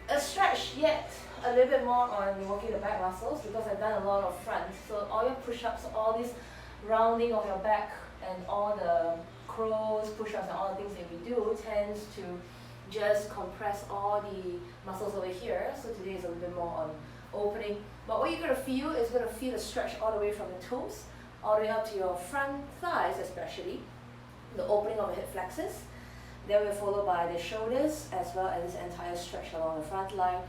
a stretch yet a little bit more on working the back muscles because I've done a lot of front. So all your push-ups, all this rounding of your back and all the crows, push-ups and all the things that we do tends to just compress all the muscles over here. So today is a little bit more on opening. But what you're going to feel is going to feel a stretch all the way from the toes, all the way up to your front thighs especially, the opening of the hip flexors. Then we're followed by the shoulders as well as this entire stretch along the front line.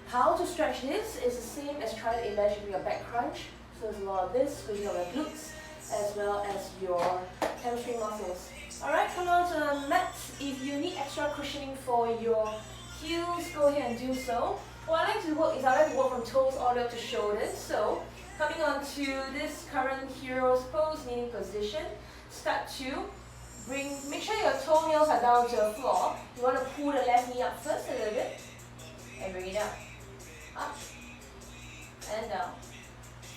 How to stretch this is the same as trying to imagine your back crunch. So there's a lot of this, squeezing of your glutes as well as your hamstring muscles. Alright, come on to the mat. If you need extra cushioning for your heels, go ahead and do so. What I like to work is I like to work from toes all the way up to shoulders. So coming on to this current hero's pose, kneeling position, start to make sure your toenails are down to the floor. You want to pull the left knee up first a little bit and bring it down. Up and down.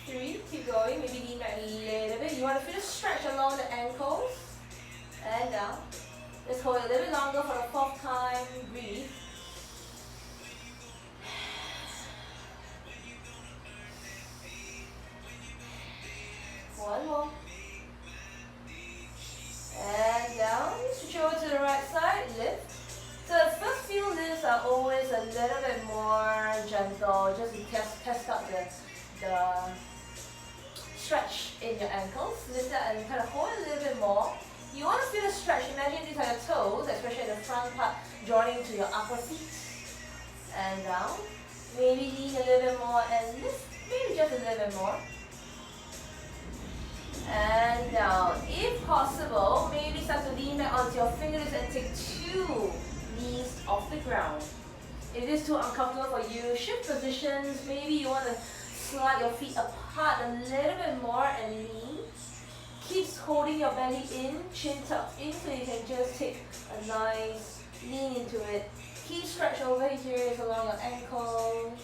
3, keep going, maybe lean back a little bit. You want to feel a stretch along the ankles and down. Let's hold it a little bit longer for the 4th time. Breathe. One more. And down. Switch over to the right side. Lift. So the first few lifts are always a little bit more gentle, just to test out the stretch in your ankles. Lift that and kind of hold it a little bit more. You want to feel the stretch. Imagine these are your toes, especially in the front part, joining to your upper feet. And down. Maybe lean a little bit more and lift. Maybe just a little bit more. And down. If possible, maybe start to lean back onto your fingertips and take 2 knees off the ground. If it is too uncomfortable for you, shift positions. Maybe you want to slide your feet apart a little bit more and lean. Keep holding your belly in, chin tucked in, so you can just take a nice lean into it. Key stretch over here is along your ankles.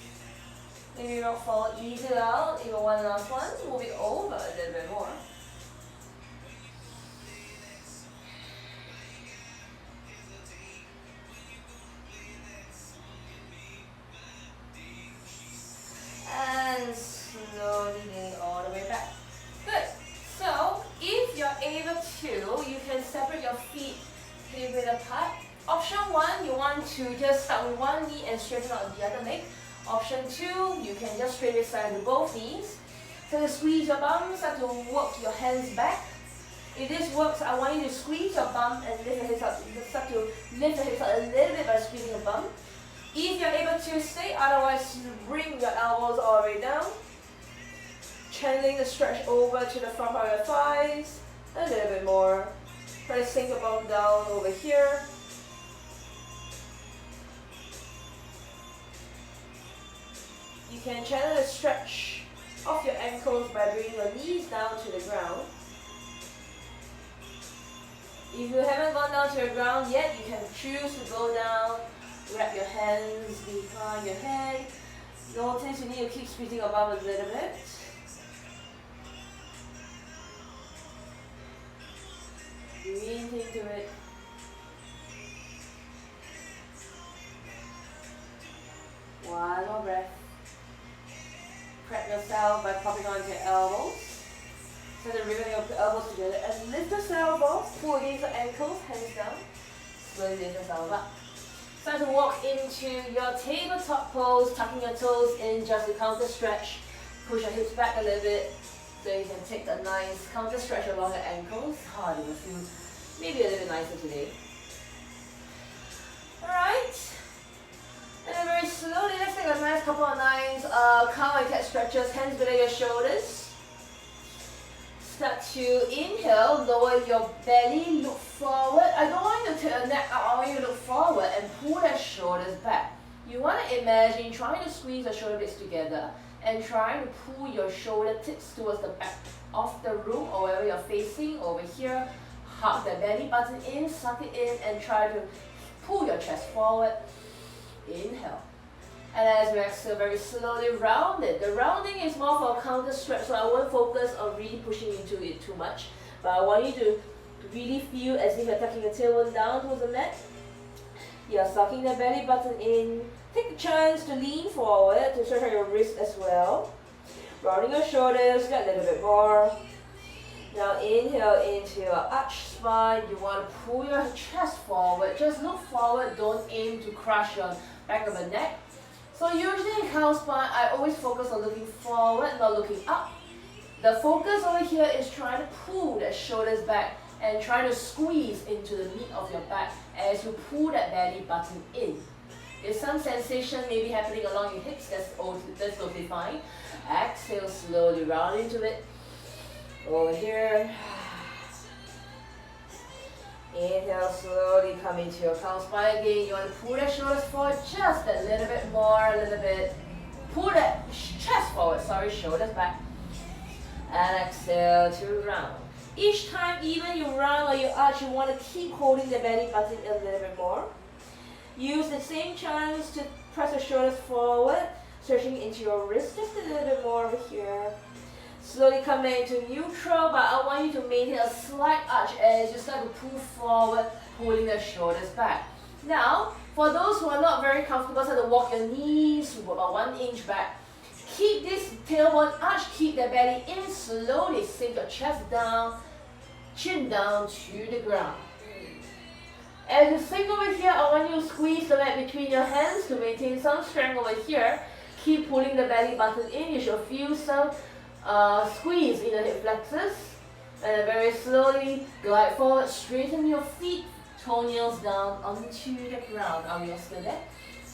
Maybe rock forward, ease it out. Even one last one. Move it over a little bit more. And slowly lean all the way back. Good. So, if you're able to, you can separate your feet a little bit apart. Option 1, you want to just start with one knee and straighten out the other leg. Option 2, you can just straighten your side with both knees. So to squeeze your bum, start to work your hands back. If this works, I want you to squeeze your bum and lift your hips up. Start to lift your hips up a little bit by squeezing your bum. If you're able to stay, otherwise bring your elbows all the way down. Channeling the stretch over to the front part of your thighs. A little bit more. Try to sink your bum down over here. You can channel the stretch of your ankles by bringing your knees down to the ground. If you haven't gone down to the ground yet, you can choose to go down. Wrap your hands behind your head. Notice you need to keep squeezing your bum a little bit. Breathe into it. One more breath. Prep yourself by popping onto your elbows. So then ribbon your elbows together and lift yourself up. Pull against your ankles, hands down. Slowly lift yourself up. Start to walk into your tabletop pose, tucking your toes in just to counter stretch. Push your hips back a little bit so you can take a nice counter stretch along your ankles. Oh, you will feel maybe a little bit nicer today. Alright. And then very slowly, let's take a nice couple of nice cow and cat stretches, hands below your shoulders. Start to inhale, lower your belly, look forward. I don't want you to take a neck out, I want you to look forward and pull the shoulders back. You want to imagine trying to squeeze the shoulder blades together and trying to pull your shoulder tips towards the back of the room or wherever you're facing. Over here, hug the belly button in, suck it in and try to pull your chest forward. Inhale. And as we exhale, very slowly round it. The rounding is more for a counter stretch, so I won't focus on really pushing into it too much. But I want you to really feel as if you're tucking your tailbone down towards the mat. You're sucking the belly button in. Take a chance to lean forward to stretch out your wrist as well. Rounding your shoulders, get a little bit more. Now inhale into your arched spine. You want to pull your chest forward. Just look forward, don't aim to crush your back of the neck. So usually in cow spine, I always focus on looking forward, not looking up. The focus over here is trying to pull the shoulders back and try to squeeze into the meat of your back as you pull that belly button in. If some sensation may be happening along your hips, that's totally fine. Exhale, slowly round into it. Over here. Inhale, slowly come into your cow spine again. You want to pull the shoulders forward just a little bit more, a little bit. Pull the chest forward, shoulders back. And exhale to round. Each time, even you round or you arch, you want to keep holding the belly button a little bit more. Use the same chance to press the shoulders forward, stretching into your wrist just a little bit more over here. Slowly come into neutral, but I want you to maintain a slight arch as you start to pull forward, pulling the shoulders back. Now, for those who are not very comfortable, start to walk your knees about 1 inch back. Keep this tailbone arch, keep the belly in, slowly sink your chest down, chin down to the ground. As you sink over here, I want you to squeeze the mat between your hands to maintain some strength over here. Keep pulling the belly button in. You should feel some squeeze in the hip flexors. And then very slowly glide forward, straighten your feet, toenails down onto the ground. Are we all still there?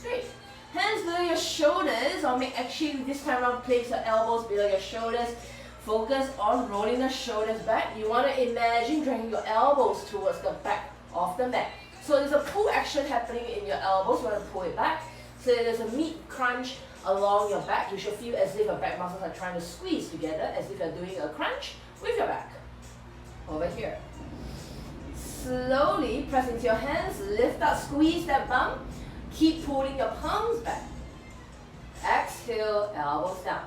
Great. Hands below your shoulders, or actually this time around place your elbows below your shoulders. Focus on rolling the shoulders back. You want to imagine dragging your elbows towards the back of the mat. So there's a pull action happening in your elbows. You want to pull it back. So there's a meat crunch along your back. You should feel as if your back muscles are trying to squeeze together, as if you're doing a crunch with your back. Over here. Slowly press into your hands, lift up, squeeze that bum. Keep pulling your palms back. Exhale, elbows down.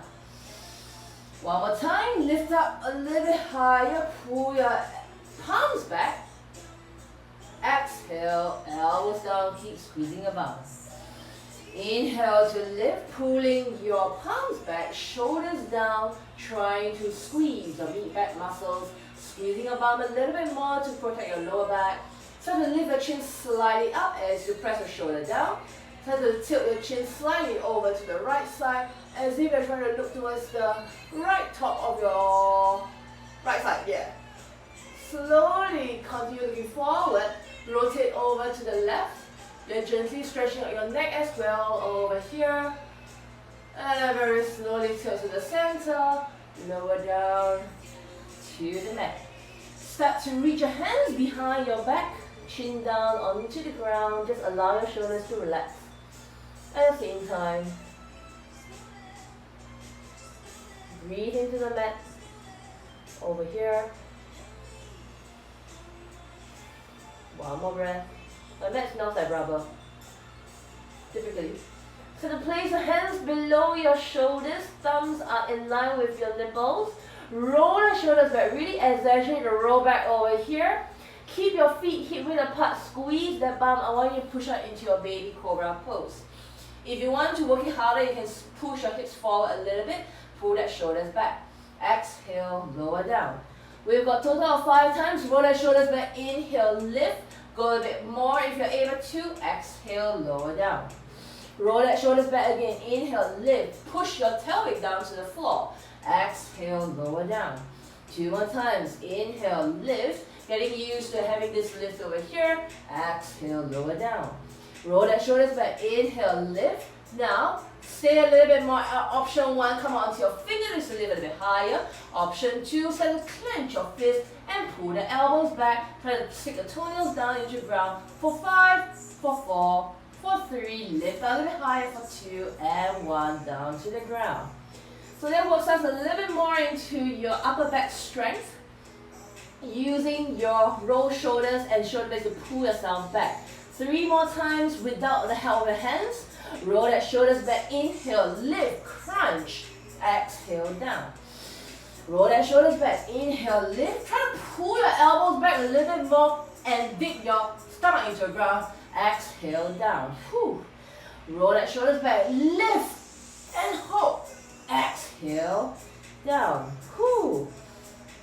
One more time, lift up a little bit higher, pull your palms back. Exhale, elbows down, keep squeezing your bum. Inhale to lift, pulling your palms back, shoulders down, trying to squeeze your mid back muscles, squeezing your bum a little bit more to protect your lower back. Start to lift your chin slightly up as you press your shoulder down. Start to tilt your chin slightly over to the right side as if you're trying to look towards the right top of your right side. Yeah. Slowly continue looking forward. Rotate over to the left. You're gently stretching out your neck as well over here. And then very slowly tilt to the center. Lower down to the mat. Start to reach your hands behind your back. Chin down onto the ground. Just allow your shoulders to relax. At the same time, breathe into the mat. Over here. One more breath. My mat smells like rubber. Typically. So to place your hands below your shoulders, thumbs are in line with your nipples. Roll the shoulders back. Really exaggerate the roll back over here. Keep your feet hip width apart. Squeeze that bum. I want you to push out into your baby cobra pose. If you want to work it harder, you can push your hips forward a little bit. Pull that shoulders back. Exhale, lower down. We've got total of 5 times. Roll the shoulders back. Inhale, lift. Go a bit more if you're able to. Exhale, lower down. Roll that shoulders back again. Inhale, lift. Push your tail weight down to the floor. Exhale, lower down. 2 more times. Inhale, lift. Getting used to having this lift over here. Exhale, lower down. Roll that shoulders back. Inhale, lift. Now, stay a little bit more. Option 1, come onto your fingertips a little bit higher. Option 2, start to clench your fist and pull the elbows back. Try to stick the toenails down into the ground. For 5, for 4, for 3, lift a little bit higher for 2, and 1, down to the ground. So that works us a little bit more into your upper back strength. Using your rolled shoulders and shoulder blades to pull yourself back. 3 more times without the help of your hands. Roll that shoulders back. Inhale, lift, crunch. Exhale, down. Roll that shoulders back. Inhale, lift. Try to pull your elbows back a little bit more and dig your stomach into the ground, exhale down. Whew. Roll that shoulders back, lift and hold. Exhale down. Whew.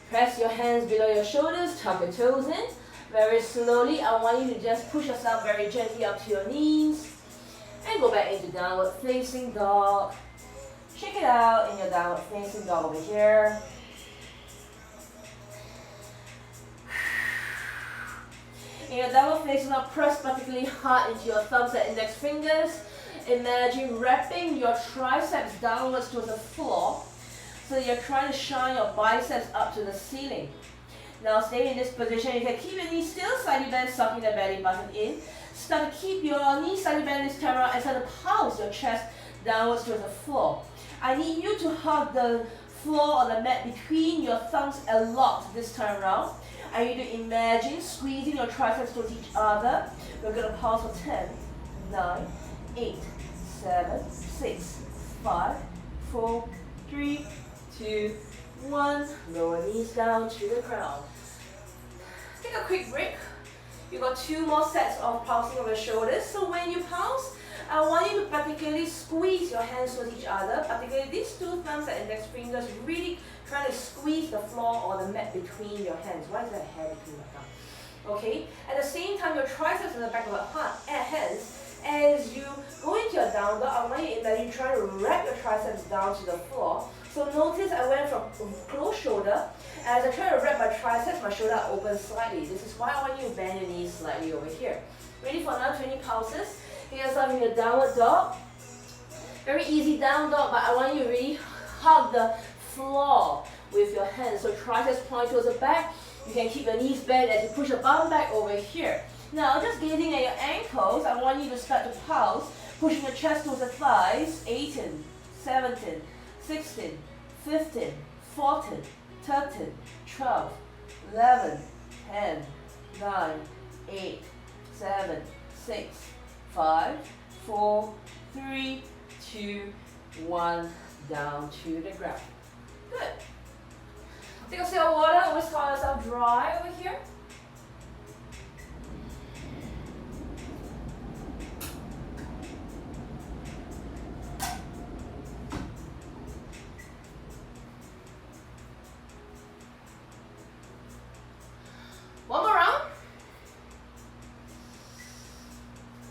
Press your hands below your shoulders, tuck your toes in. Very slowly, I want you to just push yourself very gently up to your knees and go back into downward facing dog. Shake it out in your downward facing dog over here. In your downward facing dog, press particularly hard into your thumbs and index fingers. Imagine wrapping your triceps downwards towards the floor. So you're trying to shine your biceps up to the ceiling. Now stay in this position. You can keep your knees still slightly bent, sucking the belly button in. Start to keep your knees slightly bent this time around and start to pulse your chest downwards towards the floor. I need you to hug the floor or the mat between your thumbs a lot this time around. I need you to imagine squeezing your triceps towards each other. We're going to pulse for 10, 9, 8, 7, 6, 5, 4, 3, 2, 1. Lower knees down to the ground. Take a quick break. You got 2 more sets of pulsing of your shoulders. So when you pulse, I want you to particularly squeeze your hands towards each other, particularly these 2 thumbs and index fingers, really trying to squeeze the floor or the mat between your hands. Why is there a hair between your thumbs? Okay? At the same time, your triceps in the back of your hands. As you go into your down dog, I want you to imagine trying to wrap your triceps down to the floor. So notice I went from closed shoulder. As I try to wrap my triceps, my shoulder opens slightly. This is why I want you to bend your knees slightly over here. Ready for another 20 pulses? Get yourself in your downward dog. Very easy down dog, but I want you to really hug the floor with your hands. So triceps point towards the back. You can keep your knees bent as you push your bum back over here. Now, just gazing at your ankles, I want you to start to pulse, pushing your chest towards the thighs. 18, 17, 16, 15, 14, 13, 12, 11, 10, 9, 8, 7, 6, 5, 4, 3, 2, 1, down to the ground. Good. Take a sip of water, always call yourself dry over here. One more round.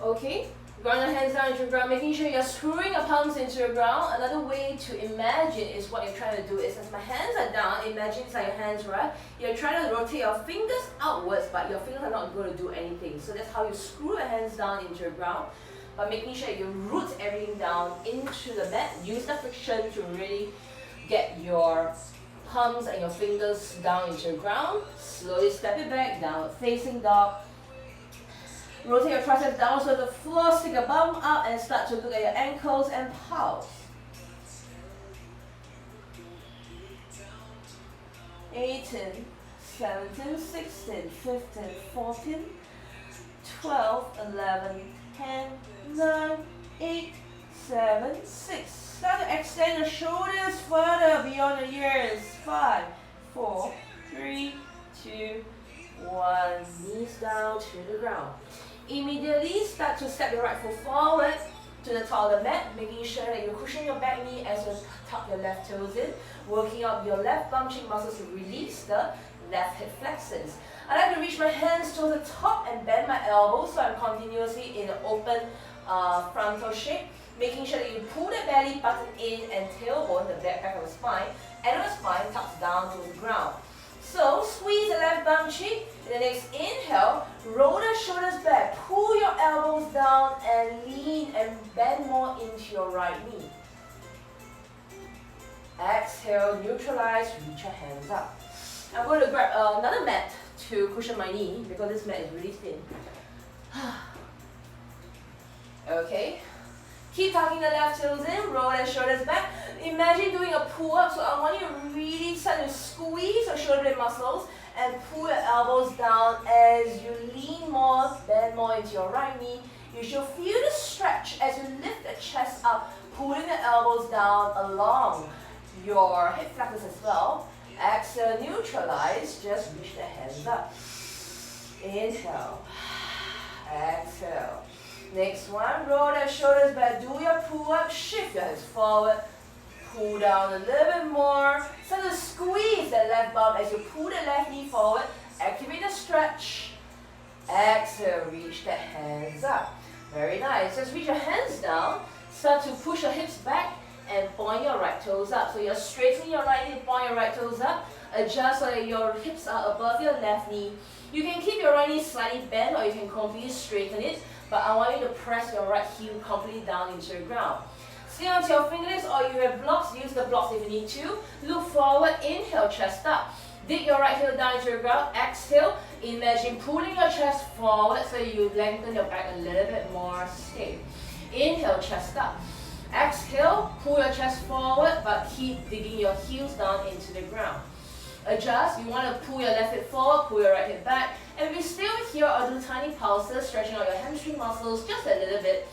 Okay, ground your hands down into the ground, making sure you're screwing your palms into the ground. Another way to imagine is what you're trying to do is as my hands are down, imagine it's like your hands, right? You're trying to rotate your fingers outwards, but your fingers are not going to do anything. So that's how you screw your hands down into the ground, by making sure you root everything down into the mat. Use the friction to really get your palms and your fingers down into the ground. Slowly step it back, downward facing dog. Rotate your triceps down so the floor, stick a bum up and start to look at your ankles and pulse. 18, 17, 16, 15, 14, 12, 11, 10, 9, 8, 7, 6. Start to extend the shoulders further beyond the ears. 5, 4, 3, 2, 1. Knees down to the ground. Immediately start to step your right foot forward to the top of the mat, making sure that you cushion your back knee as you tuck your left toes in, working up your left bum cheek muscles to release the left hip flexors. I like to reach my hands to the top and bend my elbows so I'm continuously in an open frontal shape, making sure that you pull the belly button in and tailbone, the back of the spine, and the spine tucks down to the ground. So squeeze the left bum cheek. In the next inhale, roll the shoulders back, pull your elbows down and lean and bend more into your right knee. Exhale, neutralize, reach your hands up. I'm going to grab another mat to cushion my knee because this mat is really thin. Okay. Keep tucking the left heels in, roll the shoulders back. Imagine doing a pull-up, so I want you to really start to squeeze your shoulder blade muscles and pull your elbows down as you lean more, bend more into your right knee. You should feel the stretch as you lift the chest up, pulling the elbows down along your hip flexors as well. Exhale, neutralize, just reach the hands up. Inhale. Next one, roll the shoulders back, do your pull-up, shift your hips forward, pull down a little bit more. Start to squeeze the left bum as you pull the left knee forward, activate the stretch. Exhale, reach the hands up. Very nice. Just reach your hands down, start to push your hips back and point your right toes up. So you're straightening your right knee, point your right toes up. Adjust so that your hips are above your left knee. You can keep your right knee slightly bent or you can completely straighten it, but I want you to press your right heel completely down into the ground. Stay onto your fingertips or you have blocks, use the blocks if you need to. Look forward, inhale, chest up. Dig your right heel down into the ground, exhale. Imagine pulling your chest forward so you lengthen your back a little bit more. Stay. Inhale, chest up. Exhale, pull your chest forward but keep digging your heels down into the ground. Adjust, you want to pull your left hip forward, pull your right hip back. And we stay here or do tiny pulses, stretching out your hamstring muscles just a little bit.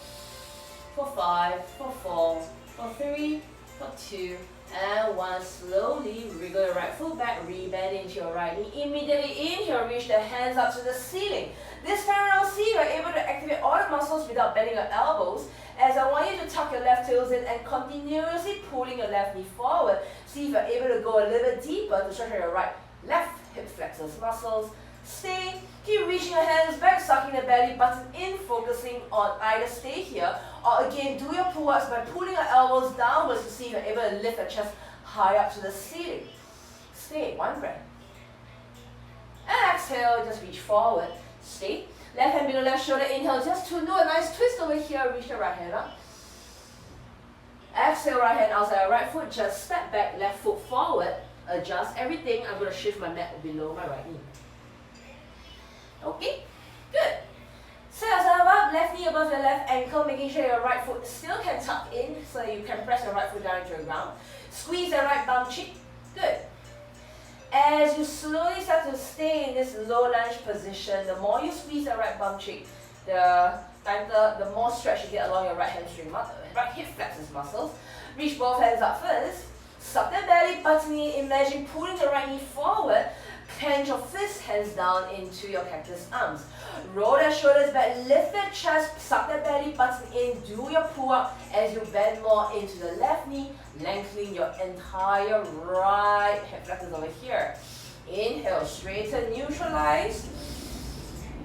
For 5, for 4, for 3, for 2, and 1. Slowly wriggle your right foot back, rebend into your right knee. Immediately inhale, reach the hands up to the ceiling. This time around, see you're able to activate all the muscles without bending your elbows. As I want you to tuck your left heels in and continuously pulling your left knee forward. See if you're able to go a little bit deeper to stretch your left hip flexors muscles. Stay, keep reaching your hands back, sucking the belly button in, focusing on either stay here or again do your pull-ups by pulling your elbows downwards to see if you're able to lift your chest high up to the ceiling. Stay, one breath. And exhale, just reach forward. Stay. Left hand below left shoulder, inhale just to do a nice twist over here, reach the right hand up. Exhale, right hand outside right foot, just step back, left foot forward, adjust everything. I'm going to shift my mat below my right knee. Okay, good. Set yourself up, left knee above your left ankle, making sure your right foot still can tuck in so you can press your right foot down into the ground. Squeeze the right bum cheek. Good. As you slowly start to stay in this low lunge position, the more you squeeze the right bum cheek, the more stretch you get along your right hamstring, right hip flexors muscles. Reach both hands up first. Suck the belly button in. Imagine pulling the right knee forward. Clench your fist, hands down into your cactus arms. Roll the shoulders back, lift the chest, suck the belly button in, do your pull-up as you bend more into the left knee, lengthening your entire right hip flexors over here. Inhale, straighten, neutralize.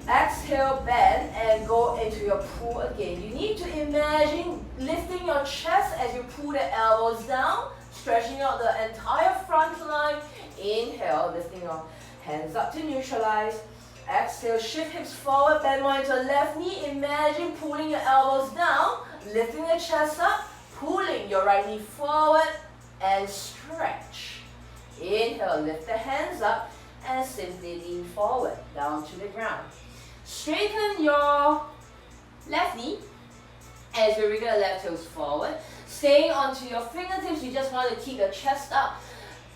Exhale, bend and go into your pull again. You need to imagine lifting your chest as you pull the elbows down, stretching out the entire front line. Inhale, lifting your hands up to neutralize. Exhale, shift hips forward, bend more into the left knee. Imagine pulling your elbows down, lifting the chest up, pulling your right knee forward and stretch. Inhale, lift the hands up and simply lean forward, down to the ground. Straighten your left knee as you wriggle the left toes forward. Staying onto your fingertips, you just want to keep your chest up.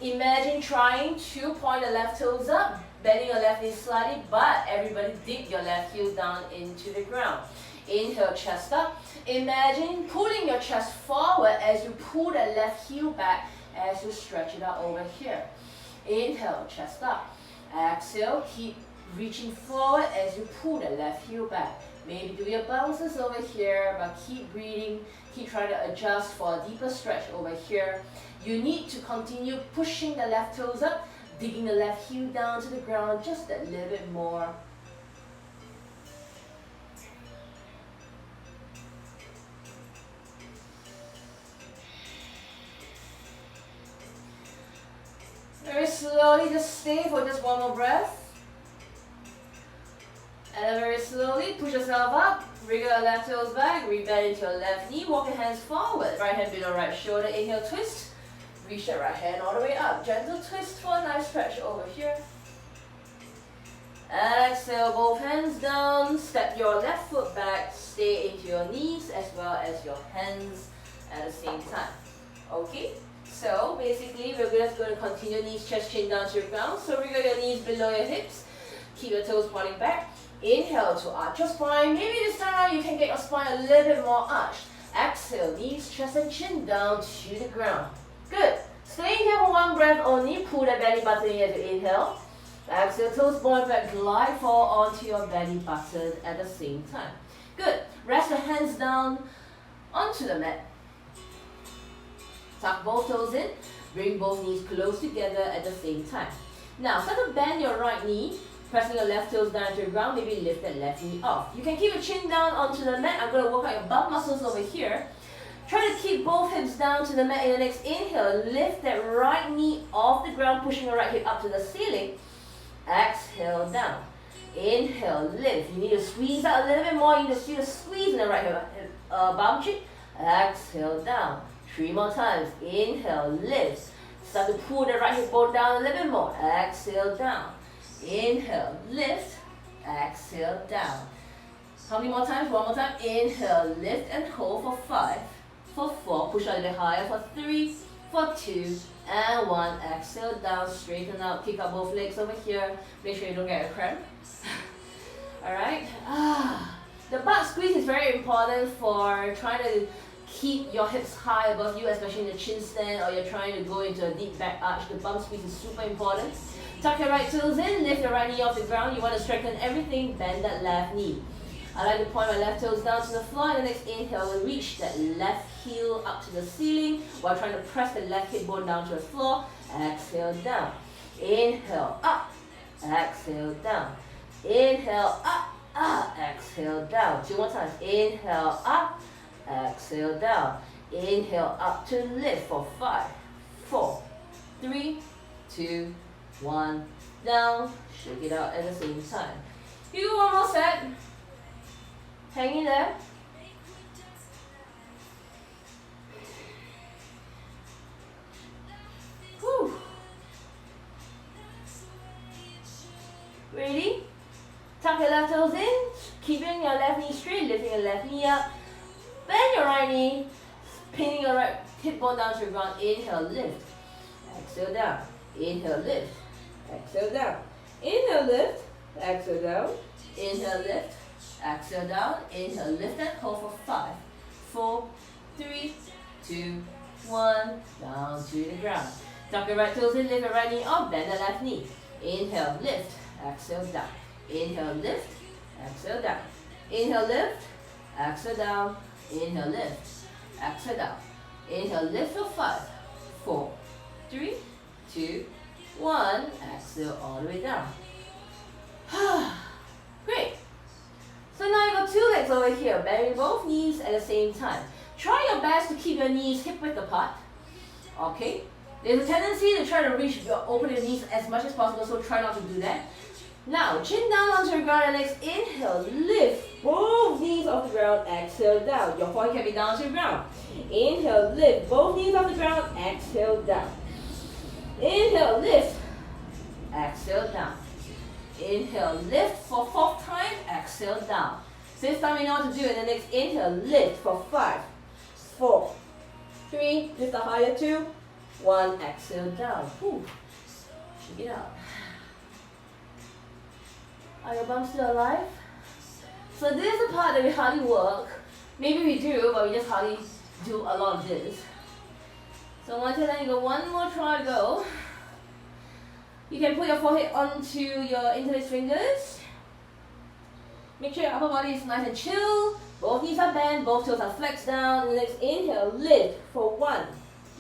Imagine trying to point the left toes up, bending your left knee slightly, but everybody dig your left heel down into the ground. Inhale, chest up. Imagine pulling your chest forward as you pull the left heel back as you stretch it out over here. Inhale, chest up. Exhale, keep reaching forward as you pull the left heel back. Maybe do your bounces over here, but keep breathing. Keep trying to adjust for a deeper stretch over here. You need to continue pushing the left toes up, digging the left heel down to the ground just a little bit more. Very slowly, just stay for just one more breath. And then very slowly, push yourself up, wriggle your left toes back, rebend into your left knee, walk your hands forward, right hand below right shoulder, inhale, twist, reach the right hand all the way up, gentle twist for a nice stretch over here. And exhale, both hands down, step your left foot back, stay into your knees as well as your hands at the same time. Okay, so basically we're just going to continue knees, chest, chin down to the ground, so wriggle your knees below your hips, keep your toes pointing back. Inhale to arch your spine. Maybe this time around you can get your spine a little bit more arched. Exhale, knees, chest and chin down to the ground. Good. Stay here for one breath only. Pull the belly button in as you inhale. Exhale, toes point back, glide forward onto your belly button at the same time. Good. Rest your hands down onto the mat. Tuck both toes in. Bring both knees close together at the same time. Now, start to bend your right knee, pressing your left toes down to the ground. Maybe lift that left knee off. You can keep your chin down onto the mat. I'm going to work out your bum muscles over here. Try to keep both hips down to the mat in the next inhale. Lift that right knee off the ground, pushing the right hip up to the ceiling. Exhale down. Inhale, lift. You need to squeeze out a little bit more. You need to feel the squeeze in the right hip, bum cheek. Exhale down. 3 more times. Inhale, lift. Start to pull the right hip bone down a little bit more. Exhale down. Inhale, lift. Exhale down. How many more times? 1 more time. Inhale, lift and hold for 5. For 4. Push out a bit higher. For 3. For 2. And 1. Exhale down. Straighten out. Kick up both legs over here. Make sure you don't get a cramp. Alright. The butt squeeze is very important for trying to keep your hips high above you, especially in the chin stand, or you're trying to go into a deep back arch. The bum squeeze is super important. Tuck your right toes in, lift your right knee off the ground. You want to strengthen everything, bend that left knee. I like to point my left toes down to the floor, and the next inhale will reach that left heel up to the ceiling while trying to press the left hip bone down to the floor. Exhale down. Inhale up. Exhale down. Inhale up. Exhale down. 2 more times. Inhale up. Exhale down. Inhale up to lift for 5, 4, 3, 2, 1. Down. Shake it out at the same time. You do one more set. Hang in there. Whew. Ready? Tuck your left toes in, keeping your left knee straight, lifting your left knee up. Bend your right knee, pinning your right hip bone down to the ground. Inhale, lift. Exhale down. Inhale, lift. Exhale down. Inhale, lift. Exhale down. Inhale, lift. Exhale down. Inhale, lift and hold for 5, 4, 3, 2, 1. Down to the ground. Tuck your right toes in, lift your right knee up, bend the left knee. Inhale, lift. Exhale down. Inhale, lift. Exhale down. Inhale, lift. Exhale down. Inhale, lift. Exhale down. Inhale, lift for 5, 4, 3, 2, 1. Exhale all the way down. Great. So now you got 2 legs over here, bending both knees at the same time. Try your best to keep your knees hip width apart. Okay? There's a tendency to try to open your knees as much as possible, so try not to do that. Now, chin down onto the ground, and next inhale, lift both knees off the ground, exhale down. Your forehead can be down to the ground. Inhale, lift both knees off the ground, exhale down. Inhale, lift, exhale down. Inhale, lift for 4th time, exhale down. 5th time you know what to do, and the next inhale, lift for 5, 4, 3, lift the higher 2, 1, exhale down. Whew. Shake it out. Are your bums still alive? So this is the part that we hardly work. Maybe we do, but we just hardly do a lot of this. So once you're done, you got 1 more try to go. You can put your forehead onto your interlace fingers. Make sure your upper body is nice and chill. Both knees are bent, both toes are flexed down. The next inhale, lift for 1,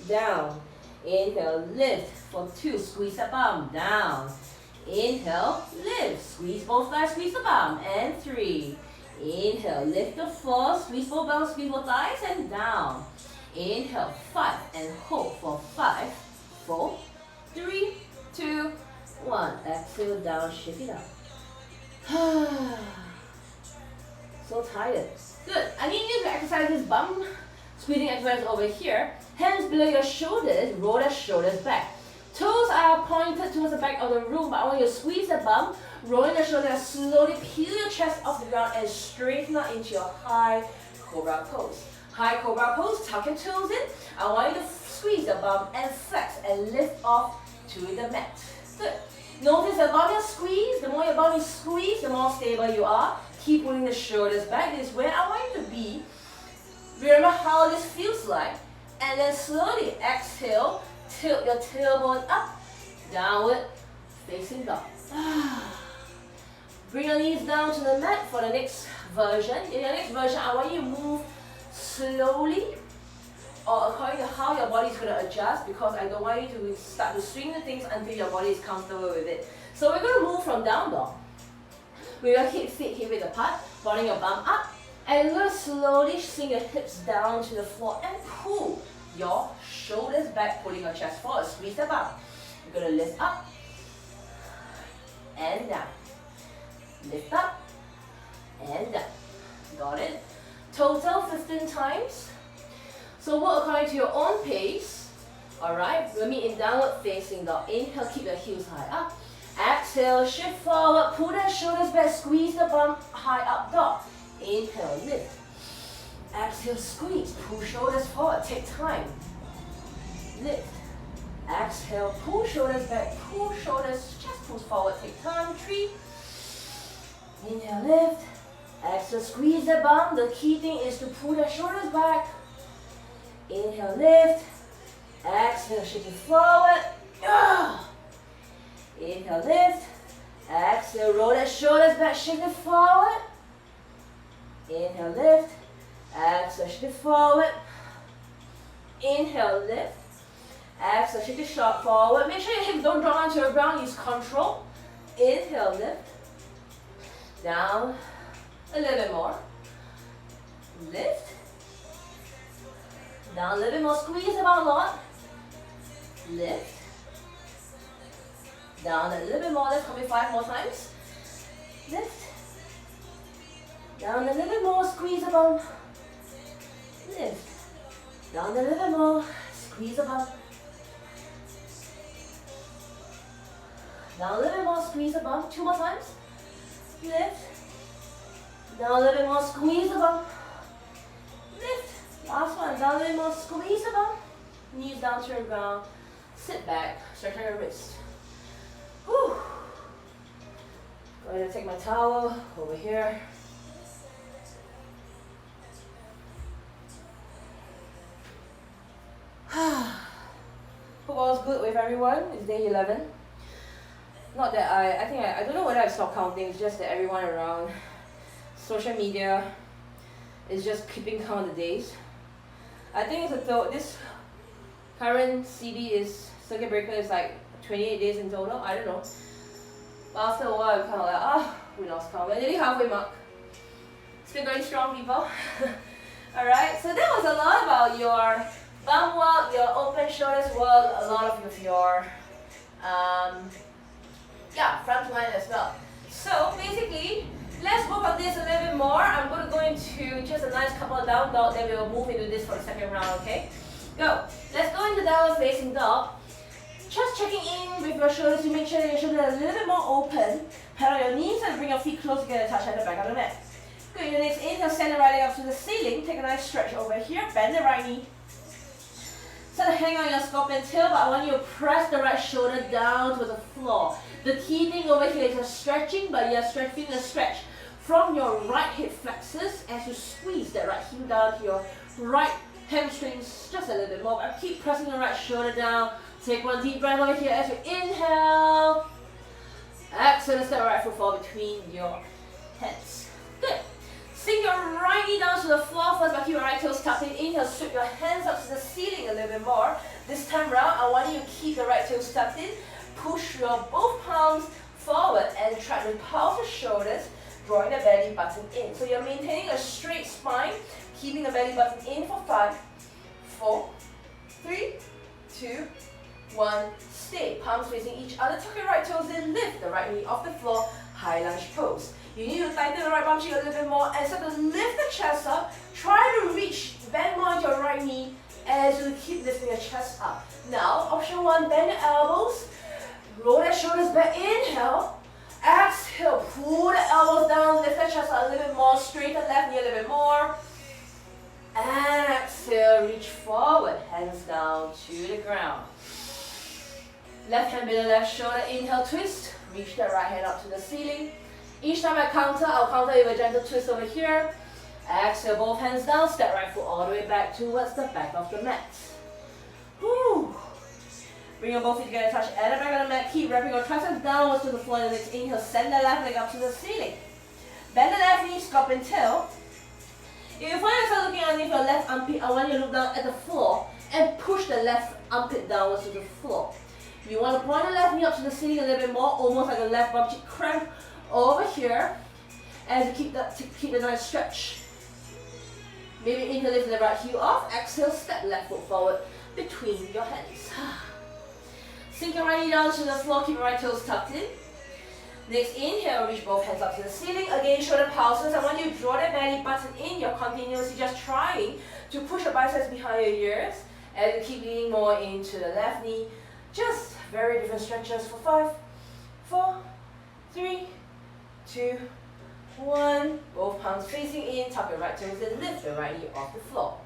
down. Inhale, lift for 2, squeeze the bum, down. Inhale, lift, squeeze both thighs, squeeze the bum, and 3. Inhale, lift the 4, squeeze both bums, squeeze both thighs, and down. Inhale, 5, and hold for 5, 4, 3, 2, 1. Exhale down, shake it out. So tired. Good. I need you to exercise this bum squeezing exercise over here. Hands below your shoulders, roll the shoulders back. Toes are pointed towards the back of the room, but I want you to squeeze the bum, rolling the shoulders, slowly peel your chest off the ground and straighten out into your high Cobra pose. High Cobra pose, tuck your toes in. I want you to squeeze the bum and flex and lift off to the mat. Good. Notice the bum is squeezed. The more your bum is squeezed, the more stable you are. Keep pulling the shoulders back. This is where I want you to be. Remember how this feels like. And then slowly exhale. Tilt your tailbone up, downward facing dog. Bring your knees down to the mat for the next version, in your next version, I want you to move slowly or according to how your body is going to adjust, because I don't want you to start to swing the things until your body is comfortable with it. So we're going to move from down dog. With your feet hip-width apart, bringing your bum up, and you're going to slowly swing your hips down to the floor and pull your shoulders back, pulling your chest forward. Squeeze the bum. You're going to lift up and down. Lift up and down. Got it? Total 15 times. So work according to your own pace. Alright, we'll meet in downward facing dog. Inhale, keep your heels high up. Exhale, shift forward, pull the shoulders back, squeeze the bum, high up dog. Inhale, lift. Exhale, squeeze, pull shoulders forward, take time. Lift. Exhale, pull shoulders back, pull shoulders, chest pulls forward, take time. 3. Inhale, lift. Exhale, squeeze the bum. The key thing is to pull the shoulders back. Inhale, lift. Exhale, shift it forward. Inhale, lift. Exhale, roll the shoulders back, shift it forward. Inhale, lift. Exhale, shift it forward. Inhale, lift. Exhale, shift it short forward. Make sure your hips don't drop onto the ground. Use control. Inhale, lift. Down. A little bit more. Lift. Down a little bit more. Squeeze about a lot. Lift. Down a little bit more. Let's come in 5 more times. Lift. Down a little bit more. Squeeze the bum. Lift. Down a little bit more. Squeeze the bum. Down a little bit more. Squeeze the bum. 2 more times. Lift. Down a little bit more. Squeeze the bum. Lift. Last one. Down a little bit more. Squeeze the bum. Knees down to the ground. Sit back. Stretch out your wrist. Whew. Going to take my towel over here. Hope all is good with everyone. It's day 11. Not that I don't know whether I've stopped counting. It's just that everyone around social media is just keeping count of the days. I think this current CB is circuit breaker is like 28 days in total. I don't know. But after a while, I'm kind of like, we lost count. We're nearly halfway mark. Still going strong, people. Alright, so that was a lot about your bum work, your open shoulders work, a lot of your front line as well. So basically, let's work on this a little bit more. I'm going to go into just a nice couple of down dog, then we will move into this for the second round, okay? Go. Let's go into downward facing dog. Just checking in with your shoulders to make sure that your shoulders are a little bit more open. Pedal your knees and bring your feet close together, touch at the back of the mat. Good, your next inhale, send the right leg up to the ceiling. Take a nice stretch over here, bend the right knee. Start to hang on your scorpion tail, but I want you to press the right shoulder down to the floor. The key thing over here is you're stretching, but you're stretching the stretch from your right hip flexors as you squeeze that right heel down to your right hamstrings just a little bit more. But keep pressing the right shoulder down. Take one deep breath over here as you inhale. Exhale, step right foot forward between your hands. Good. Sink your right knee down to the floor first, but keep your right toes tucked in. Inhale, sweep your hands up to the ceiling a little bit more. This time round, I want you to keep the right toes tucked in. Push your both palms forward and try to pulse the shoulders, drawing the belly button in. So you're maintaining a straight spine, keeping the belly button in for 5, 4, 3, 2, 1. Stay. Palms facing each other. Tuck your right toes in. Lift the right knee off the floor. High lunge pose. You need to tighten the right bum cheek a little bit more and start to lift the chest up. Try to reach, bend more into your right knee as you keep lifting your chest up. Now, option 1, bend your elbows. Roll the shoulders back. Inhale. Exhale. Pull the elbows down. Lift the chest up a little bit more. Straighten left knee a little bit more. And exhale. Reach forward. Hands down to the ground. Left hand below left shoulder. Inhale, twist. Reach the right hand up to the ceiling. Each time I counter, I'll counter with a gentle twist over here. Exhale, both hands down. Step right foot all the way back towards the back of the mat. Woo. Bring your both feet together, touch at the back of the mat. Keep wrapping your triceps downwards to the floor. The next inhale, send the left leg up to the ceiling. Bend the left knee, sculpin tilt. If you find yourself looking underneath your left armpit, I want you to look down at the floor and push the left armpit downwards to the floor. You want to point the left knee up to the ceiling a little bit more, almost like a left bum cheek cramp over here, as you keep the nice stretch. Maybe inhale, lift the right heel off. Exhale, step left foot forward between your hands. Sink your right knee down to the floor, keep your right toes tucked in. Next, inhale, reach both hands up to the ceiling. Again, shoulder pulses. I want you to draw the belly button in. You're continuously just trying to push your biceps behind your ears as you keep leaning more into the left knee. Just very different stretches for 5, 4, 3, 2, 1. Both palms facing in. Tuck your right toes and lift your right knee off the floor.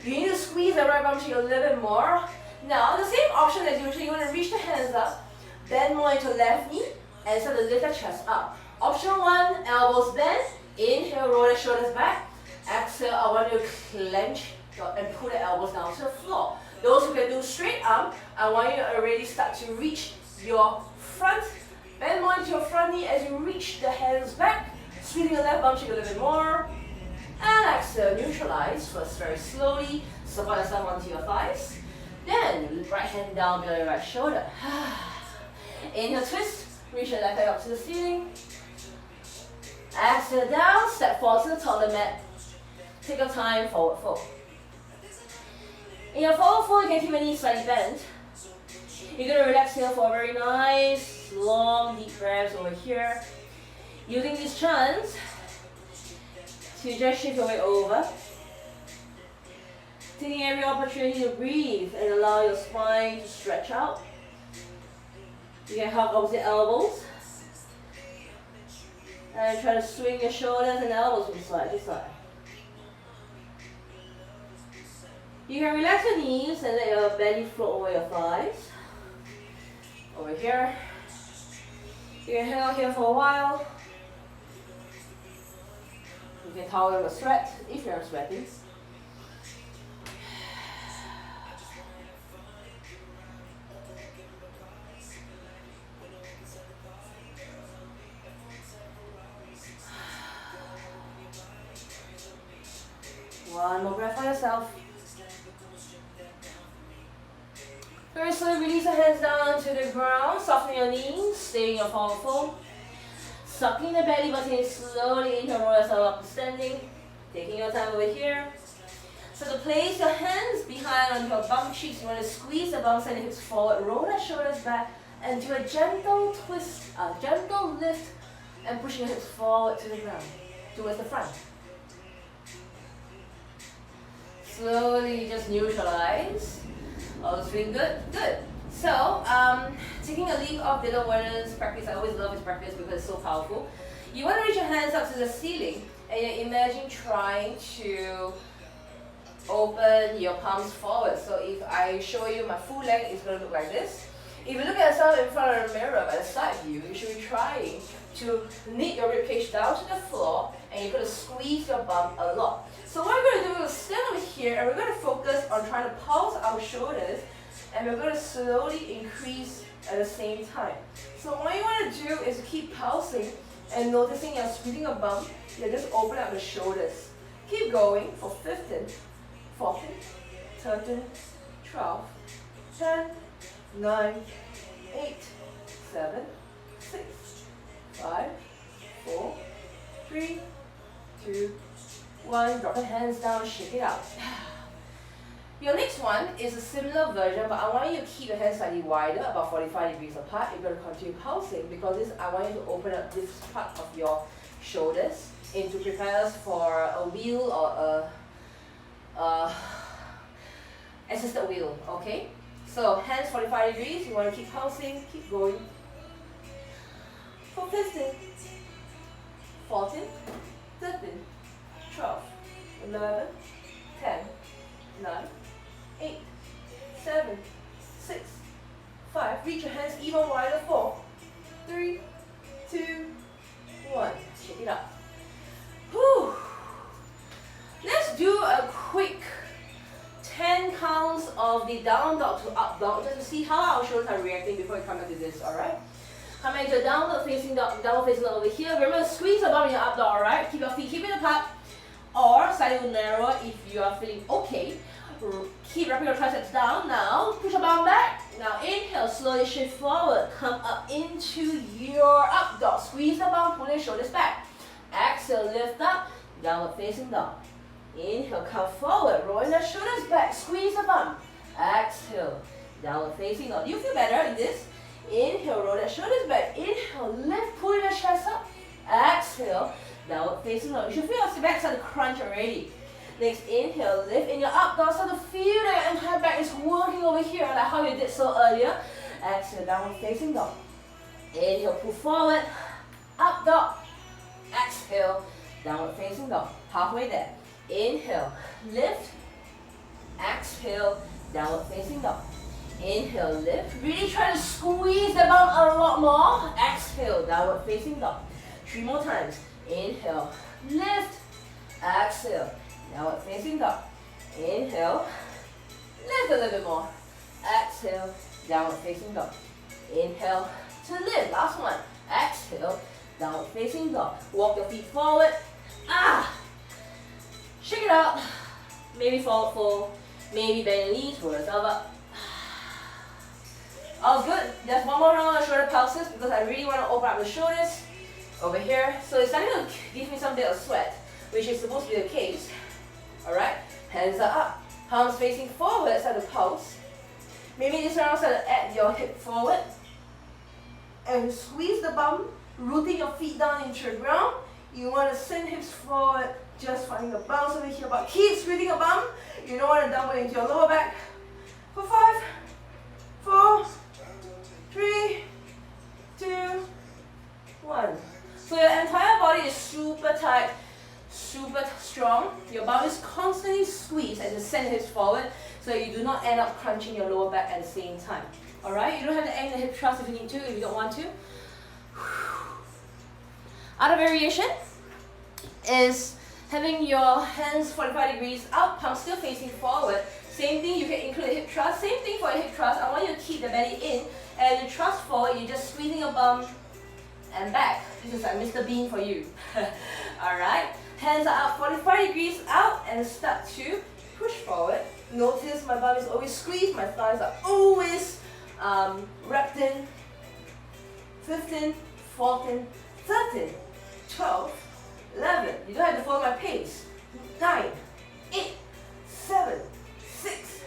You need to squeeze the right bum cheek a little bit more. Now, the same option as usual. You want to reach the hands up, bend more into left knee, and start to lift the chest up. Option 1, elbows bend. Inhale, roll the shoulders back. Exhale, I want you to clench and pull the elbows down to the floor. Those who can do straight arm, I want you to already start to reach your front. Bend more into your front knee as you reach the hands back. Squeezing the left bum cheek a little bit more. And exhale, neutralize. First, very slowly, support yourself onto your thighs. Then, right hand down below your right shoulder. Inhale, twist. Reach your left leg up to the ceiling. Exhale down, step forward to the top of the mat. Take your time, forward fold. In your forward fold, you can keep your knees slightly bent. You're going to relax here for a very nice, long, deep breaths over here. Using this chance to just shift your weight over. Taking every opportunity to breathe and allow your spine to stretch out. You can hug opposite elbows. And try to swing your shoulders and elbows from side to side. You can relax your knees and let your belly float over your thighs. Over here. You can hang out here for a while. You can towel your sweat if you're sweating. One more breath for yourself. Very slowly release your hands down to the ground. Soften your knees. Stay in your forward fold. Sucking the belly button. Slowly inhale, roll yourself up to standing. Taking your time over here. So to place your hands behind on your bum cheeks, you want to squeeze the bum side hips forward. Roll the shoulders back and do a gentle twist, a gentle lift, and pushing your hips forward to the ground, towards the front. Slowly just neutralize. All feeling good? Good. So, taking a leap of little awareness practice. I always love this practice because it's so powerful. You want to reach your hands up to the ceiling and you imagine trying to open your palms forward. So if I show you my full leg, it's going to look like this. If you look at yourself in front of the mirror by the side view, you should be trying to knit your ribcage down to the floor and you're going to squeeze your bum a lot. So what we're going to do is stand over here and we're going to focus on trying to pulse our shoulders and we're going to slowly increase at the same time. So what you want to do is keep pulsing and noticing you're squeezing your bum, you just open up the shoulders. Keep going for 15, 14, 13, 12, 10, 9, 8, 7, 6, 5, 4, 3, 2, 1. Drop the hands down, shake it out. Your next one is a similar version, but I want you to keep your hands slightly wider, about 45 degrees apart. You're going to continue pulsing because I want you to open up this part of your shoulders and to prepare us for a wheel or a assisted wheel, okay? So hands 45 degrees, you want to keep pulsing, keep going. For 15, 14, 13, 12, 11, 10, 9, 8, 7, 6, 5. Reach your hands even wider. 4, 3, 2, 1. Shake it up. Whew. Let's do a quick 10 counts of the down dog to up dog just to see how our shoulders are reacting before we come back to this, alright? Come into downward facing dog over here. Remember, squeeze the bum in your up dog, alright? Keep your feet keep it apart. Or slightly narrower if you are feeling okay. Keep wrapping your triceps down. Now, push your bum back. Now inhale, slowly shift forward. Come up into your up dog. Squeeze the bum, pull your shoulders back. Exhale, lift up, downward facing dog. Inhale, come forward, rolling the shoulders back. Squeeze the bum. Exhale, downward facing dog. Do you feel better in this? Inhale, roll the shoulders back. Inhale, lift, pull your chest up. Exhale, downward facing dog. You should feel your back start to crunch already. Next, inhale, lift in your up dog. Start to feel that your entire back is working over here, like how you did so earlier. Exhale, downward facing dog. Inhale, pull forward, up dog. Exhale, downward facing dog. Halfway there. Inhale, lift. Exhale, downward facing dog. Inhale, lift. Really try to squeeze the bum a lot more. Exhale, downward facing dog. 3 more times. Inhale, lift. Exhale, downward facing dog. Inhale, lift a little bit more. Exhale, downward facing dog. Inhale to lift. Last one. Exhale, downward facing dog. Walk your feet forward. Shake it out. Maybe forward fold. Maybe bend your knees, roll yourself up. All good. There's one more round of shoulder pulses because I really want to open up the shoulders over here. So it's starting to give me some bit of sweat, which is supposed to be the case. Alright, hands are up. Palms facing forward, start to pulse. Maybe this round start to add your hip forward. And squeeze the bum, rooting your feet down into the ground. You want to send hips forward, just finding a bounce over here, but keep squeezing your bum. You don't want to dump it into your lower back. For 5, 4, 3, 2, 1. So your entire body is super tight, super strong. Your bum is constantly squeezed as you send hips forward, so you do not end up crunching your lower back at the same time. Alright, you don't have to end the hip thrust if you need to, if you don't want to. Other variation is having your hands 45 degrees out, palms still facing forward. Same thing, you can include a hip thrust. Same thing for a hip thrust. I want you to keep the belly in. As you thrust forward, you're just squeezing your bum and back. This is like Mr. Bean for you. Alright, hands are up 45 degrees out and start to push forward. Notice my bum is always squeezed, my thighs are always wrapped in. 15, 14, 13, 12, 11. You don't have to follow my pace. 9, 8, 7, 6,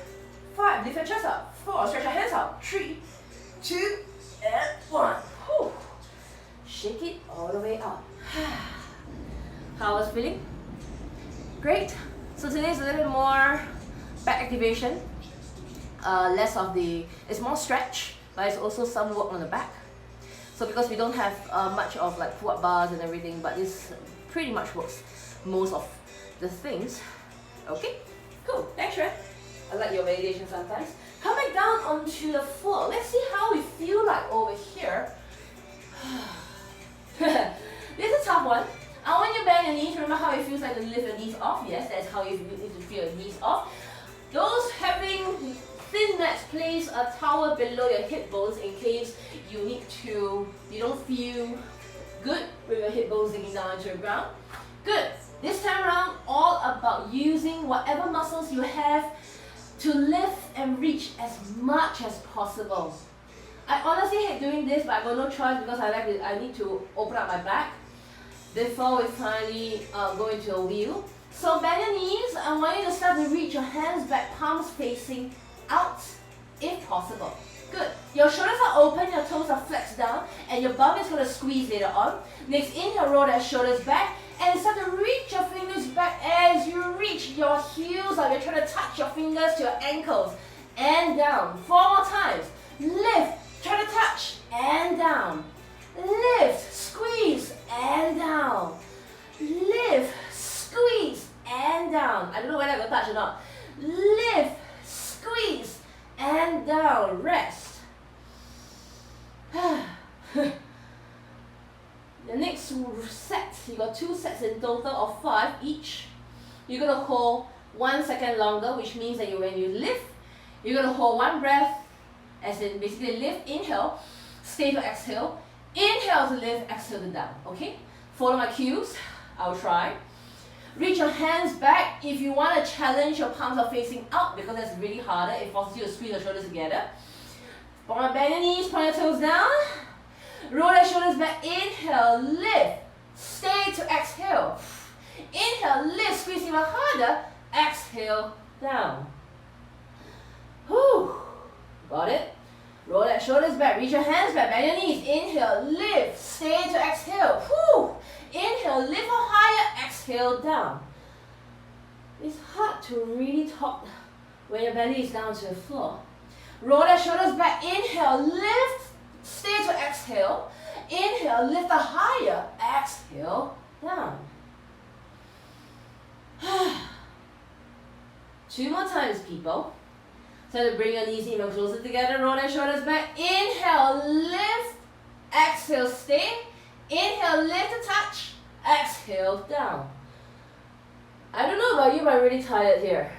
5. Lift your chest up. 4. Stretch your hands out. 3, 2, and 1. Whew. Shake it all the way up. How was feeling? Great. So today is a little bit more back activation. Less of the, it's more stretch, but it's also some work on the back. So because we don't have much of like pull-up bars and everything, but this pretty much works most of the things. Okay, cool. Thanks, Red. I like your validation sometimes. Come back down onto the floor. Let's see how we feel like over here. This is a tough one. I want you to bend your knees. Remember how it feels like to lift your knees off? Yes, that's how you need to feel your knees off. Those having thin mats, place a towel below your hip bones in case you don't feel good with your hip bones digging down into the ground. Good. This time around, all about using whatever muscles you have to lift and reach as much as possible. I honestly hate doing this, but I got no choice because I need to open up my back before we finally go into a wheel. So bend your knees. I want you to start to reach your hands back, palms facing out if possible. Good. Your shoulders are open, your toes are flexed down, and your bum is going to squeeze later on. Next, inhale, roll that shoulders back, and start to reach your fingers back as you reach your heels up. You're trying to touch your fingers to your ankles and down. 4 more times. Lift, try to touch, and down. Lift, squeeze, and down. Lift, squeeze, and down. I don't know whether I'm going to touch or not. Lift, squeeze, and down. Rest. The next set, you got 2 sets in total of 5 each. You're going to hold 1 second longer, which means that when you lift, you're going to hold 1 breath, as in basically lift, inhale, stay to exhale, Inhale to lift, exhale to down, okay? Follow my cues, I'll try. Reach your hands back. If you want to challenge, your palms are facing out because that's really harder. It forces you to squeeze your shoulders together. Bend your knees, point your toes down. Roll your shoulders back. Inhale, lift. Stay to exhale. Inhale, lift, squeeze even harder. Exhale, down. Whew. Got it? Roll your shoulders back. Reach your hands back. Bend your knees. Inhale, lift. Stay to exhale. Whew. Inhale, lift up higher. Exhale, down. It's hard to really talk when your belly is down to the floor. Roll your shoulders back. Inhale, lift. Stay to exhale. Inhale, lift up higher. Exhale, down. 2 more times, people. So to bring your knees even closer together, roll your shoulders back. Inhale, lift. Exhale, stay. Inhale, lift to touch. Exhale, down. I don't know about you, but I'm really tired here.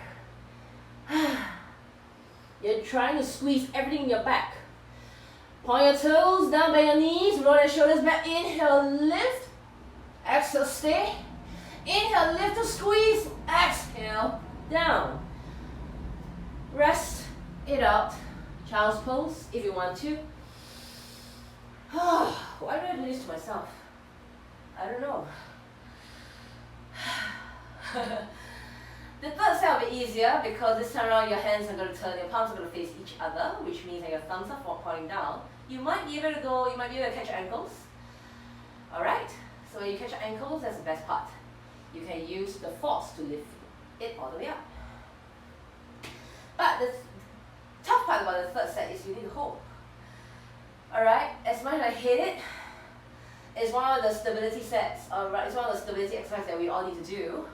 You're trying to squeeze everything in your back. Point your toes down by your knees, roll your shoulders back. Inhale, lift. Exhale, stay. Inhale, lift to squeeze. Exhale, down. Rest it out. Child's pose if you want to. Why do I do this to myself? I don't know. The third set will be easier because this time around your hands are going to turn, your palms are going to face each other, which means that your thumbs are pointing down. You might be able to go, you might be able to catch your ankles. Alright? So when you catch your ankles, that's the best part. You can use the force to lift it all the way up. But the tough part about the third set is you need to hold. Alright? As much as I hate it, it's one of the stability sets, alright? It's one of the stability exercises that we all need to do.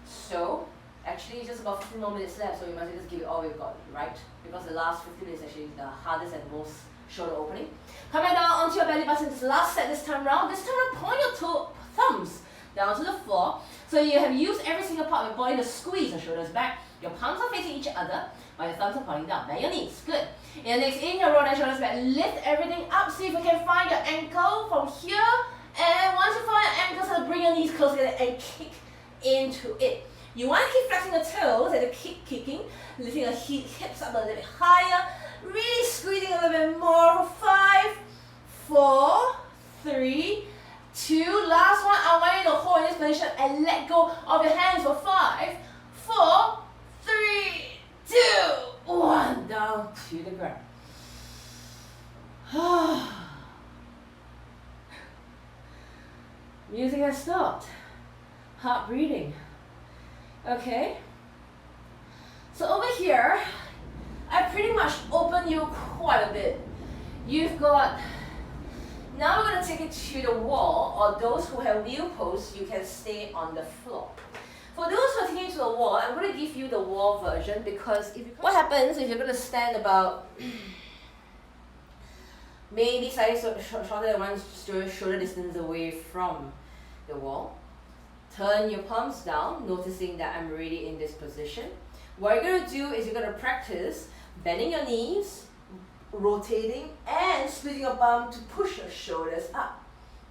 So, actually, it's just about 15 more minutes left, so we must just give it all we've got, right? Because the last 15 minutes actually is the hardest and most shoulder opening. Coming down onto your belly button, this last set this time around. This time around, point your thumbs down to the floor. So you have used every single part of your body to squeeze your shoulders back. Your palms are facing each other, but your thumbs are pointing down. Bend your knees. Good. In the next inhale, roll your shoulders back. Lift everything up. See if you can find your ankle from here. And once you find your ankle, so bring your knees close together and kick into it. You want to keep flexing the toes and keep kicking, lifting the hips up a little bit higher, really squeezing a little bit more for 5, 4, 3, 2, last one. I want you to hold in this position and let go of your hands for 5, 4, 3, 2, 1, down to the ground. Music has stopped. Heart breathing. Okay, so over here, I pretty much opened you quite a bit. You've got, now we're going to take it to the wall, or those who have wheel pose, you can stay on the floor. For those who are taking it to the wall, I'm going to give you the wall version because if you, what happens if you're going to stand about maybe slightly shorter than one shoulder distance away from the wall. Turn your palms down, noticing that I'm really in this position. What you're going to do is you're going to practice bending your knees, rotating, and squeezing your bum to push your shoulders up.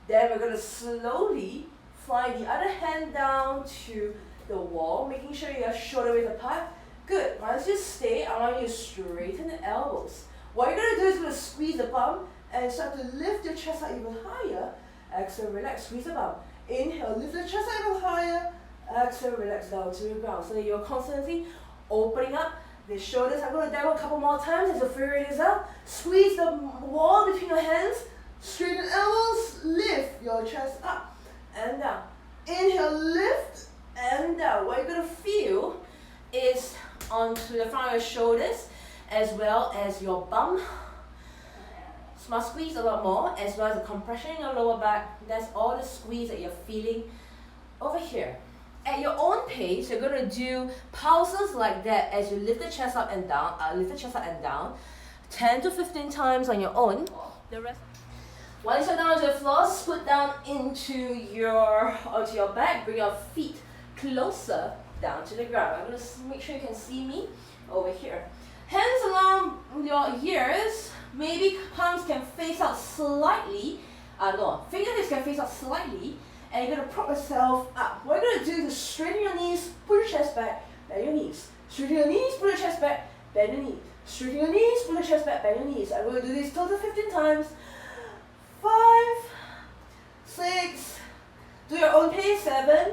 Then we're going to slowly fly the other hand down to the wall, making sure you're shoulder width apart. Good. Once you stay, I want you to straighten the elbows. What you're going to do is you're going to squeeze the bum and start to lift your chest up even higher. Exhale, relax, squeeze the bum. Inhale, lift the chest up even higher. Exhale, relax down to the ground. So you're constantly opening up the shoulders. I'm going to demo a couple more times as you figure it out. Squeeze the wall between your hands. Straighten elbows. Lift your chest up and down. Inhale, lift and down. What you're going to feel is onto the front of your shoulders as well as your bum. Must squeeze a lot more, as well as the compression in your lower back. That's all the squeeze that you're feeling over here. At your own pace, you're going to do pulses like that as you lift the chest up and down, 10 to 15 times on your own. The rest. Once you're down to the floor, scoot down onto your back, bring your feet closer down to the ground. I'm going to make sure you can see me over here. Hands along your ears. Maybe palms can face out slightly No, fingertips can face out slightly, and you're going to prop yourself up. What you're going to do is straighten your knees, pull your chest back, bend your knees. Straighten your knees, pull your chest back, bend your knees. Straighten your knees, pull your chest back, bend your knees. I'm going to do this total 15 times. 5, 6, do your own pace, 7,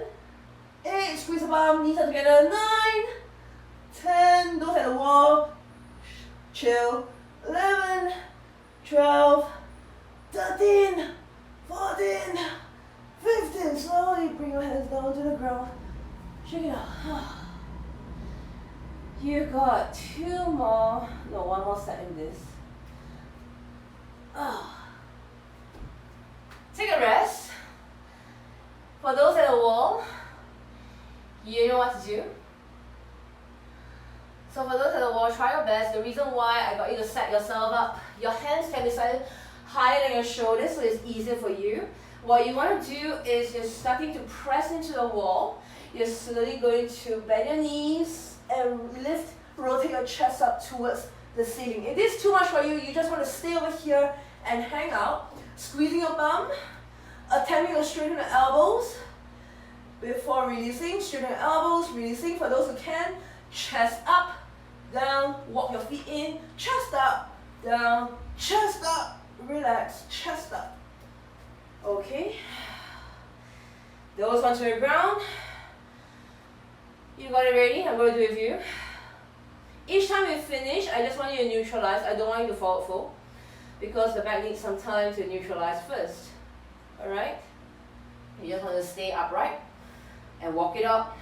8, squeeze the bum, knees are together, 9, 10, those at the wall, chill, 11, 12, 13, 14, 15, slowly bring your hands down to the ground, shake it out. You got 2 more, no, 1 more set in this. Take a rest. For those at the wall, you know what to do. So for those at the wall, try your best. The reason why I got you to set yourself up, your hands can be slightly higher than your shoulders so it's easier for you. What you want to do is you're starting to press into the wall. You're slowly going to bend your knees and lift, rotate your chest up towards the ceiling. If this is too much for you, you just want to stay over here and hang out. Squeezing your bum, attempting to straighten the elbows before releasing. Straighten the elbows, releasing. For those who can, chest up, down, walk your feet in, chest up, down, chest up, relax, chest up. Okay. Those onto the ground. You got it ready? I'm going to do it with you. Each time you finish, I just want you to neutralize. I don't want you to forward fold because the back needs some time to neutralize first. Alright? You just want to stay upright and walk it up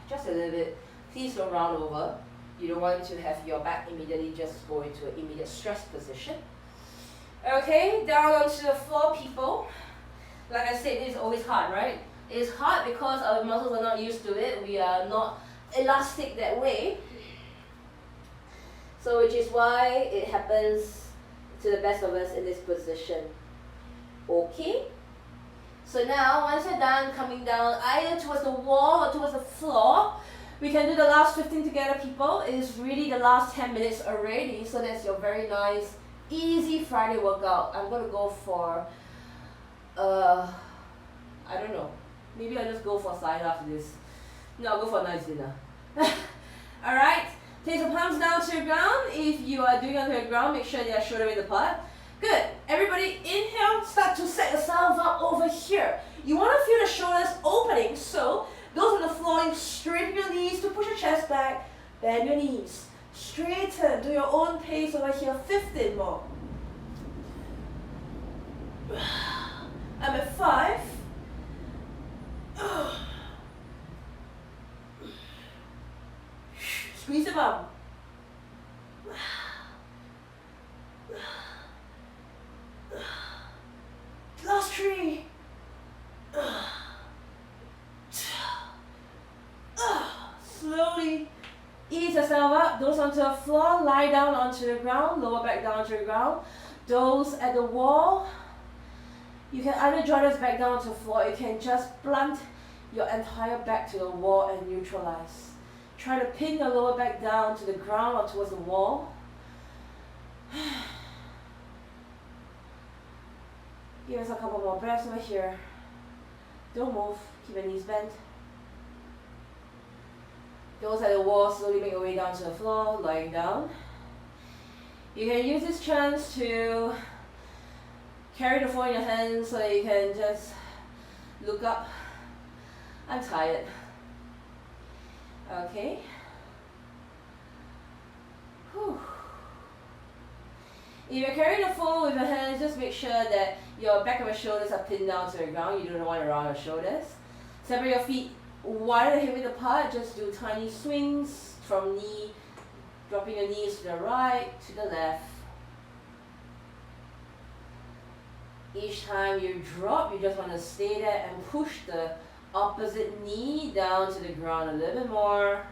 just a little bit. Please don't round over. You don't want to have your back immediately just go into an immediate stress position. Okay, down onto the floor, people. Like I said, it's always hard, right? It's hard because our muscles are not used to it. We are not elastic that way. So which is why it happens to the best of us in this position. Okay? So now, once you're done coming down either towards the wall or towards the floor, we can do the last 15 together, people. It is really the last 10 minutes already, so that's your very nice, easy Friday workout. I'm going to go for, I don't know. Maybe I'll just go for a side after this. No, I'll go for a nice dinner. Alright? Place your palms down to the ground. If you are doing it on the ground, make sure they are shoulder width apart. Good. Everybody inhale, start to set yourself up over here. You want to feel the shoulders opening, so those on the floor, straighten your knees to push your chest back, bend your knees. Straighten, do your own pace over here, 15 more. I'm at 5. Squeeze the bum. Last 3. Slowly ease yourself up. Those onto the floor, lie down onto the ground, lower back down to the ground. Those at the wall, you can either draw this back down to the floor, you can just blunt your entire back to the wall and neutralize. Try to pin your lower back down to the ground or towards the wall. Give us a couple more breaths over here. Don't move, keep your knees bent. Those at the wall, slowly make your way down to the floor, lying down. You can use this chance to carry the phone in your hands so that you can just look up. I'm tired. Okay. Whew. If you're carrying the phone with your hands, just make sure that your back of your shoulders are pinned down to the ground. You don't want to round your shoulders. Separate your feet wide and hip width apart. Just do tiny swings from knee, dropping your knees to the right, to the left. Each time you drop, you just want to stay there and push the opposite knee down to the ground a little bit more.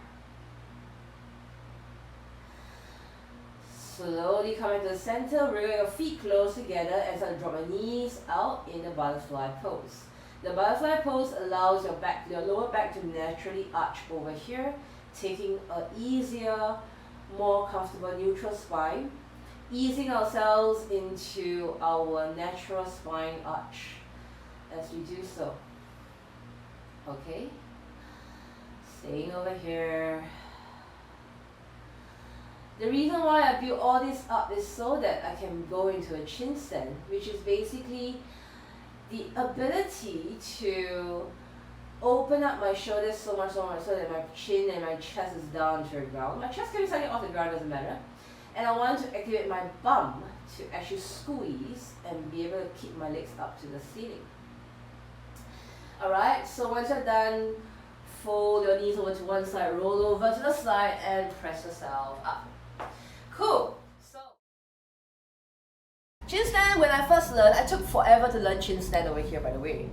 Slowly coming to the center, bring your feet close together and start to drop your knees out in the butterfly pose. The butterfly pose allows your lower back to naturally arch over here, taking an easier, more comfortable neutral spine. easing ourselves into our natural spine arch as we do so. Okay? Staying over here. The reason why I build all this up is so that I can go into a chin stand, which is basically the ability to open up my shoulders so much so that my chin and my chest is down to the ground. My chest can be slightly off the ground, doesn't matter. And I want to activate my bum to actually squeeze and be able to keep my legs up to the ceiling. Alright, so once you're done, fold your knees over to one side, roll over to the side, and press yourself up. Cool. So, chin stand, when I first learned, I took forever to learn chin stand over here, by the way.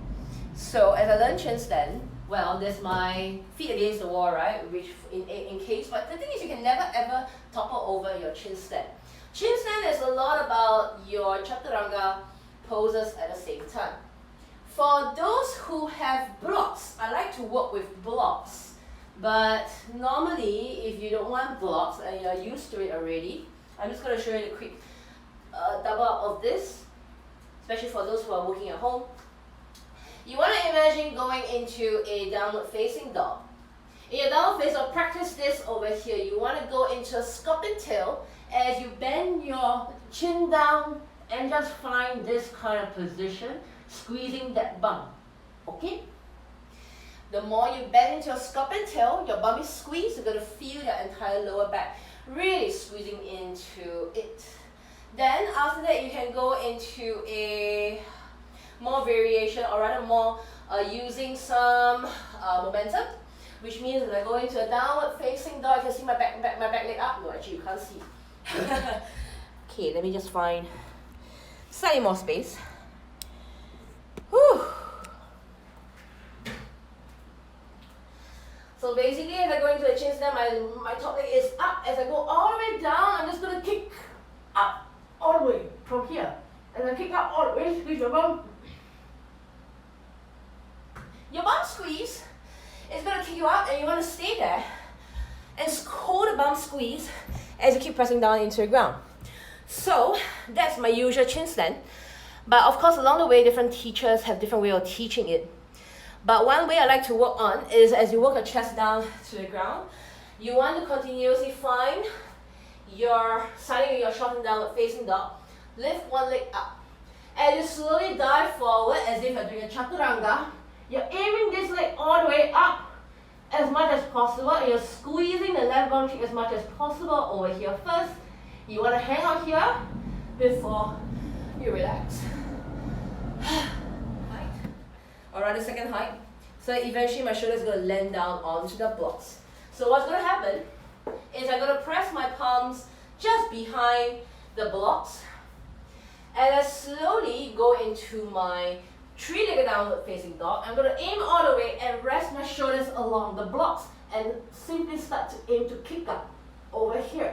So as I learn chin stand, well, there's my feet against the wall, right? Which in case, but the thing is, you can never ever topple over your chin stand. Chin stand is a lot about your chaturanga poses at the same time. For those who have blocks, I like to work with blocks. But normally, if you don't want blocks and you're used to it already, I'm just going to show you a quick double up of this, especially for those who are working at home. You want to imagine going into a downward facing dog. In your downward facing dog, practice this over here. You want to go into a scorpion tail as you bend your chin down and just find this kind of position, squeezing that bum. Okay? The more you bend into a scorpion tail, your bum is squeezed, you're going to feel your entire lower back really squeezing into it. Then after that, you can go into a more variation, or rather more using some momentum, which means that I go into a downward facing dog. You can see my back leg up. No, actually you can't see. Okay, let me just find slightly more space. Whew. So basically, as I go into a chin stand, my top leg is up. As I go all the way down, I'm just going to kick up all the way from here. And I kick up all the way, squeeze your bum. Your bum squeeze is going to kick you up, and you want to stay there and hold the bum squeeze as you keep pressing down into the ground. So that's my usual chin stand. But of course, along the way, different teachers have different way of teaching it. But one way I like to work on is as you work your chest down to the ground, you want to continuously find your starting with your short and downward facing dog. Lift one leg up. As you slowly dive forward as if you're doing a chaturanga, you're aiming this leg all the way up as much as possible, and you're squeezing the left bum cheek as much as possible over here first. You want to hang out here before you relax. Height. Or rather second height. So eventually my shoulder is going to land down onto the blocks. So what's going to happen is I'm going to press my palms just behind the blocks, and I slowly go into my three-legged downward facing dog. I'm going to aim all the way and rest my shoulders along the blocks and simply start to aim to kick up over here.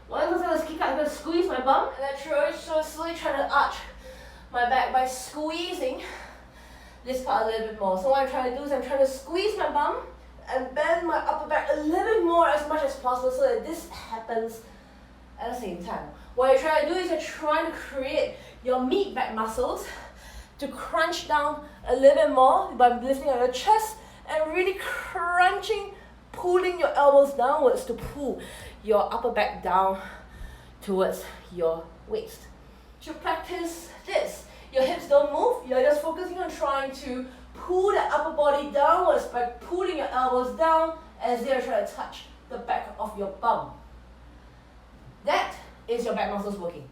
Once I start to kick up, I'm going to squeeze my bum, and I slowly try to arch my back by squeezing this part a little bit more. So what I'm trying to do is I'm trying to squeeze my bum and bend my upper back a little bit more as much as possible so that this happens at the same time. What you're trying to do is you're trying to create your mid back muscles to crunch down a little bit more by lifting out your chest and really crunching, pulling your elbows downwards to pull your upper back down towards your waist. To practice this, your hips don't move, you're just focusing on trying to pull the upper body downwards by pulling your elbows down as they're trying to touch the back of your bum. That is your back muscles working.